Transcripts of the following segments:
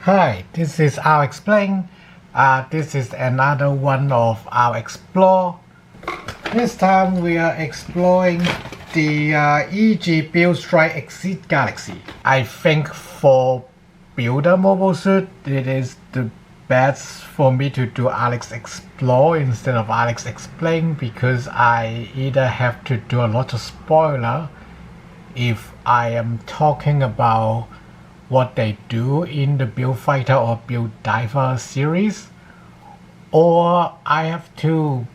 Hi, this is our Explain. This is another one of our Explore. This time we are exploring the EG Build Strike Exceed Galaxy. I think for builder mobile suit, it is the best for me to do Alex Explore instead of Alex Explain because I either have to do a lot of spoiler if I am talking about what they do in the Build Fighter or Build Diver series, or I have to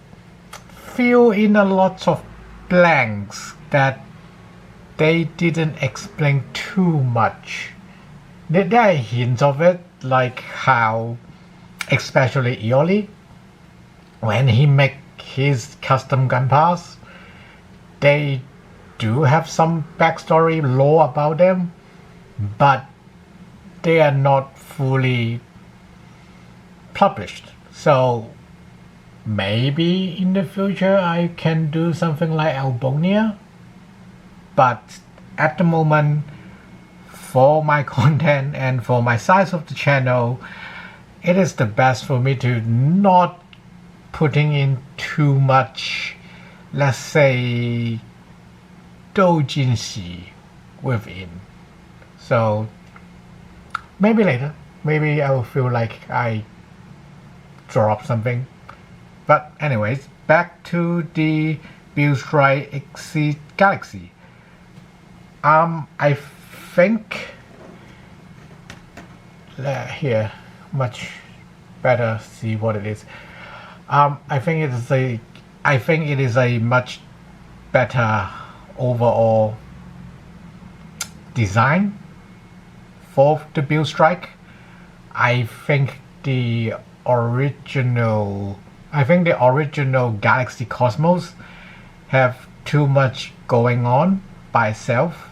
fill in a lot of blanks that they didn't explain too much. There are hints of it, like how, especially Iori, when he make his custom gun pass, they do have some backstory lore about them, but they are not fully published. So maybe in the future I can do something like Albonia, but at the moment, for my content and for my size of the channel, it is the best for me to not putting in too much, let's say, doujinshi within. So maybe later, maybe I will feel like I drop something. But anyways, back to the Build Strike Exceed Galaxy. I think here much better see what it is. I think it is a much better overall design for the Build Strike. I think the original Galaxy Cosmos have too much going on by itself.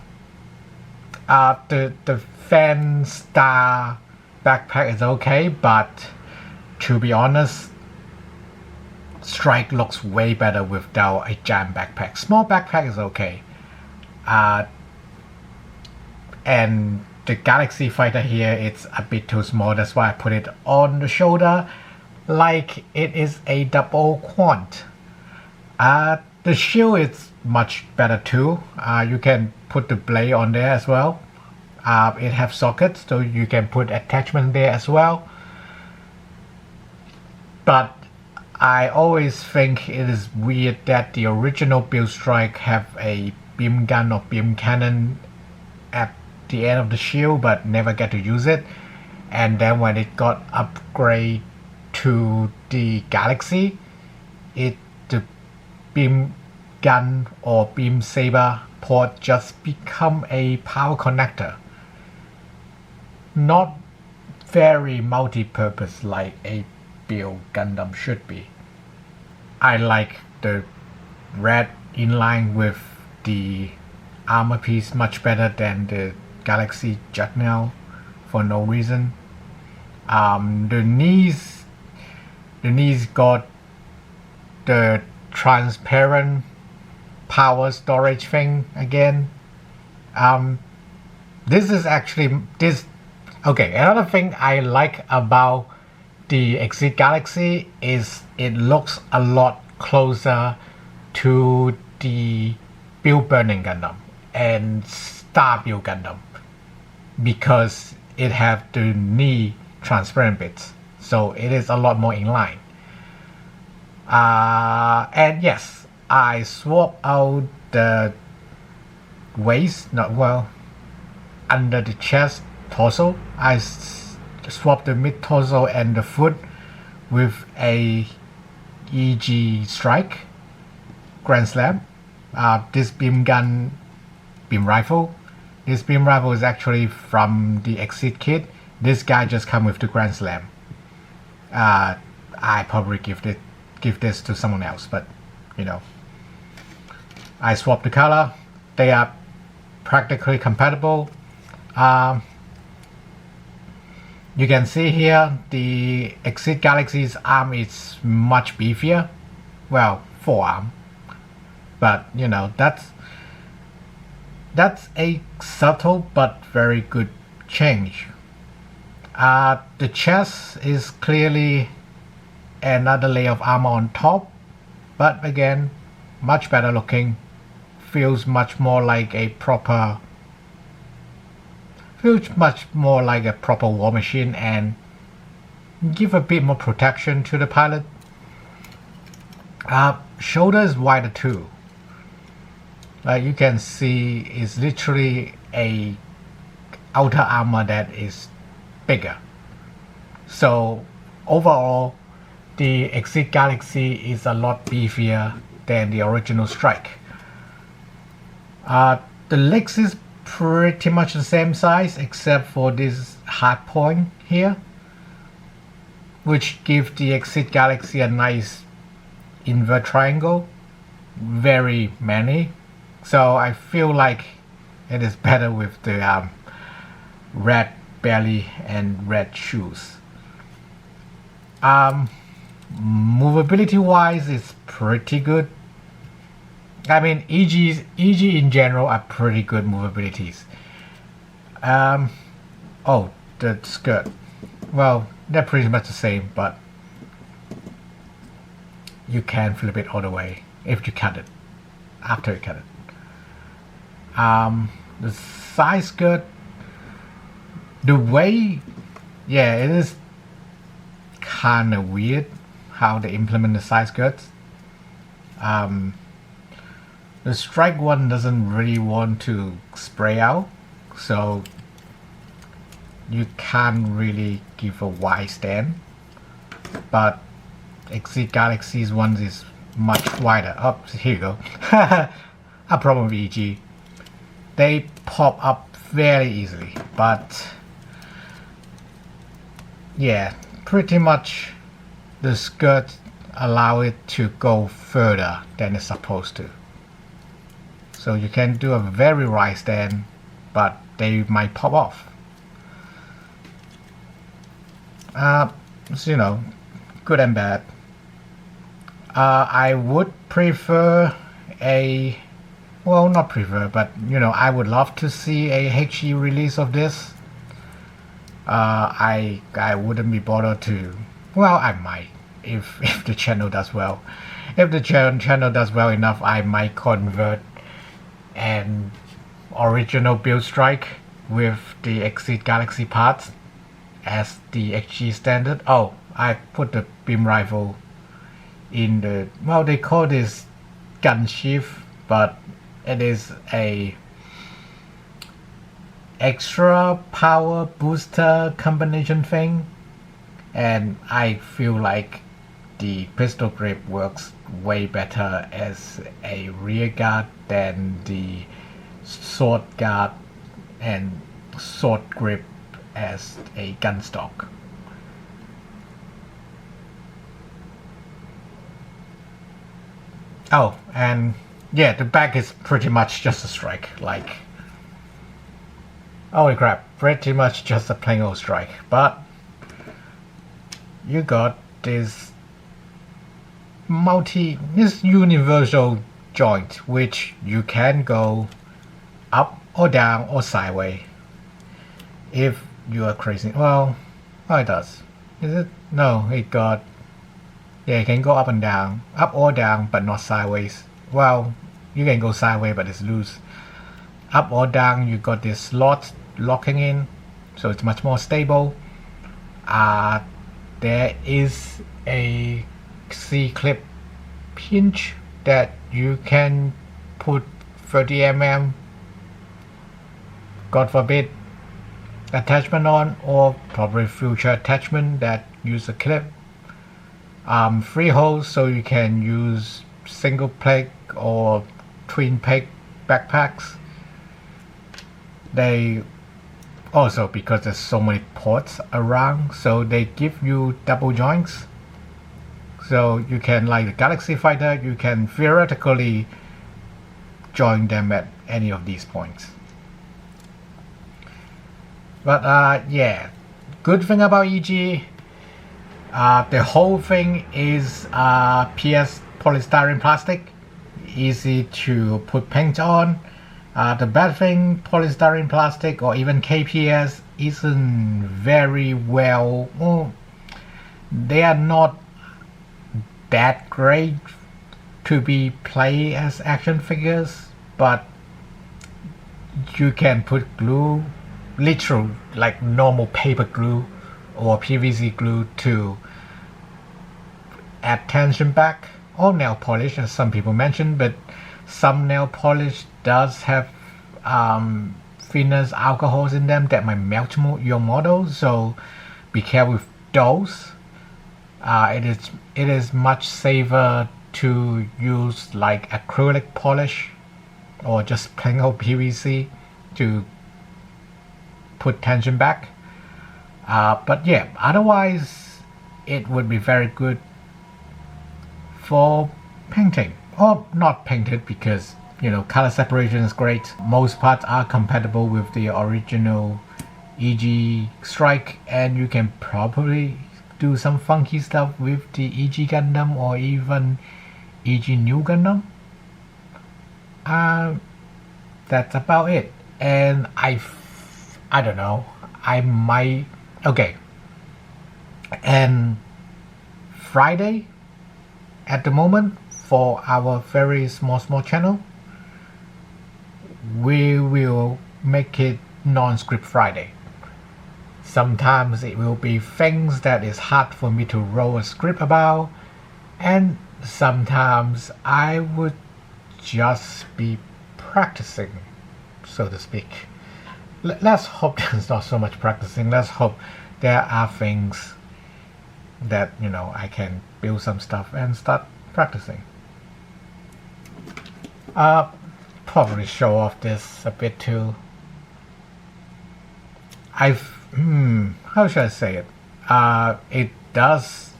The Fan Star backpack is okay, but to be honest, Strike looks way better without a giant backpack. Small backpack is okay. And the Galaxy Fighter here, it's a bit too small. That's why I put it on the shoulder like it is a double quant. The shield is much better too. You can put the blade on there as well. It has sockets, so you can put attachment there as well. But I always think it is weird that the original Build Strike have a beam gun or beam cannon at the end of the shield but never get to use it, and then when it got upgraded to the Galaxy, the beam gun or beam saber port just become a power connector, not very multi-purpose like a Build Gundam should be. I like the red inline with the armor piece much better than the Galaxy Juggernaut for no reason. The knees got the transparent power storage thing again. This is actually okay. Another thing I like about the Exceed Galaxy is it looks a lot closer to the Build Burning Gundam and Star Build Gundam because it have the knee transparent bits, so it is a lot more in line. And yes, I swap out the waist, under the chest, torso. I swap the mid torso and the foot with a EG Strike Grand Slam. This beam rifle. This beam rifle is actually from the Exceed kit. This guy just come with the Grand Slam. I probably give this to someone else, but you know. I swap the color. They are practically compatible. You can see here the Exceed Galaxy's arm is much beefier. Well, forearm. But you know, that's a subtle but very good change. The chest is clearly another layer of armor on top, but again, much better looking. Feels much more like a proper war machine and give a bit more protection to the pilot. Shoulder is wider too. Like you can see, it's literally a outer armor that is bigger. So overall, the Exit Galaxy is a lot beefier than the original Strike. The legs is pretty much the same size except for this hard point here, which gives the Exit Galaxy a nice invert triangle, very many. So I feel like it is better with the red belly and red shoes. Movability wise, it's pretty good. I mean, EG in general are pretty good movabilities. Oh, the skirt. Well, they're pretty much the same, but you can flip it all the way if you cut it. After you cut it. The side skirt, the way, yeah, it is kind of weird how they implement the side skirts. The Strike one doesn't really want to spray out, so you can't really give a wide stand. But Exit Galaxy's one is much wider. Oh, here you go. A problem with EG. They pop up very easily, but yeah, pretty much the skirt allow it to go further than it's supposed to. So you can do a very wide stand, but they might pop off. So, you know, good and bad. I would prefer a, well, not prefer, but you know, I would love to see a HE release of this. I wouldn't be bothered to, well, I might if the channel does well. If the channel does well enough, I might convert an original build Strike with the Exit Galaxy parts as the HG standard. Oh, I put the beam rifle in the, well, they call this gun sheath, but it is a extra power booster combination thing, and I feel like the pistol grip works way better as a rear guard than the sword guard and sword grip as a gun stock. Oh, and yeah, the back is pretty much just a Strike. Like, holy crap, pretty much just a plain old Strike. But you got this universal joint, which you can go up or down or sideways if you are crazy. Well, oh, it does. Is it? No, it got, yeah, you can go up and down, up or down, but not sideways. Well, you can go sideways, but it's loose. Up or down, you got this slot locking in, so it's much more stable. There is a C-clip hinge that you can put 30mm, God forbid, attachment on, or probably future attachment that use a clip. 3 holes, so you can use single peg or twin peg backpacks. They also, because there's so many ports around, so they give you double joints. So you can, like the Galaxy Fighter, you can theoretically join them at any of these points. But yeah, good thing about EG, the whole thing is PS polystyrene plastic, easy to put paint on. The bad thing, polystyrene plastic or even KPS isn't very well, they are not that great to be played as action figures, but you can put glue, literal like normal paper glue or PVC glue, to add tension back, or nail polish as some people mention, but some nail polish does have thinners alcohols in them that might melt your model, so be careful with those. It is much safer to use like acrylic polish or just plain old PVC to put tension back. But yeah, otherwise it would be very good for painting, or not painted, because color separation is great. Most parts are compatible with the original EG Strike, and you can probably do some funky stuff with the EG Gundam or even EG New Gundam. That's about it. And I don't know, I might, okay, and Friday at the moment, for our very small channel, we will make it non-script Friday. Sometimes it will be things that is hard for me to roll a script about, and sometimes I would just be practicing, so to speak. Let's hope there's not so much practicing. Let's hope there are things that I can build some stuff and start practicing. Probably show off this a bit too. How should I say it? It does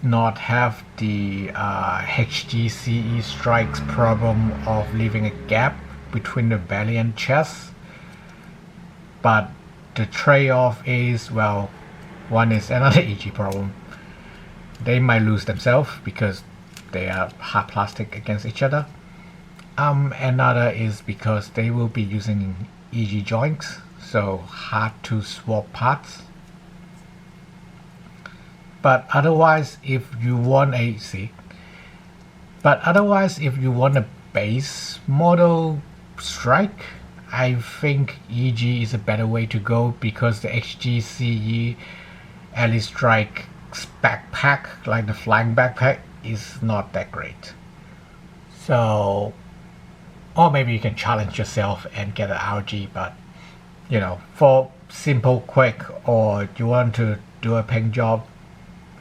not have the HGCE Strikes problem of leaving a gap between the belly and chest, but the trade-off is, well, one is another EG problem. They might lose themselves because they are hard plastic against each other. Another is because they will be using EG joints, so hard to swap parts. But otherwise, if you want a base model Strike, I think EG is a better way to go, because the HGCE Alley Strike backpack, like the flying backpack, is not that great. So, or maybe you can challenge yourself and get an RG, but for simple, quick, or you want to do a paint job,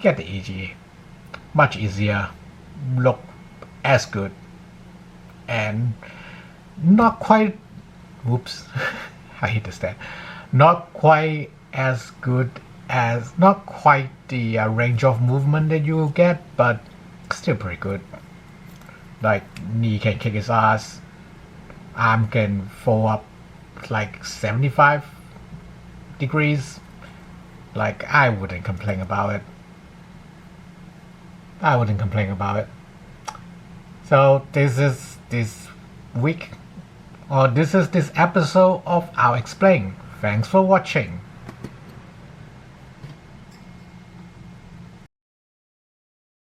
get the EG. Much easier, look as good, and not quite, whoops, I hit the stand, not quite as good as, not quite the range of movement that you will get, but still pretty good. Like, knee can kick his ass, arm can fold up like 75 degrees. Like, I wouldn't complain about it. So this is this week, or this is this episode of I'll Explain. Thanks for watching.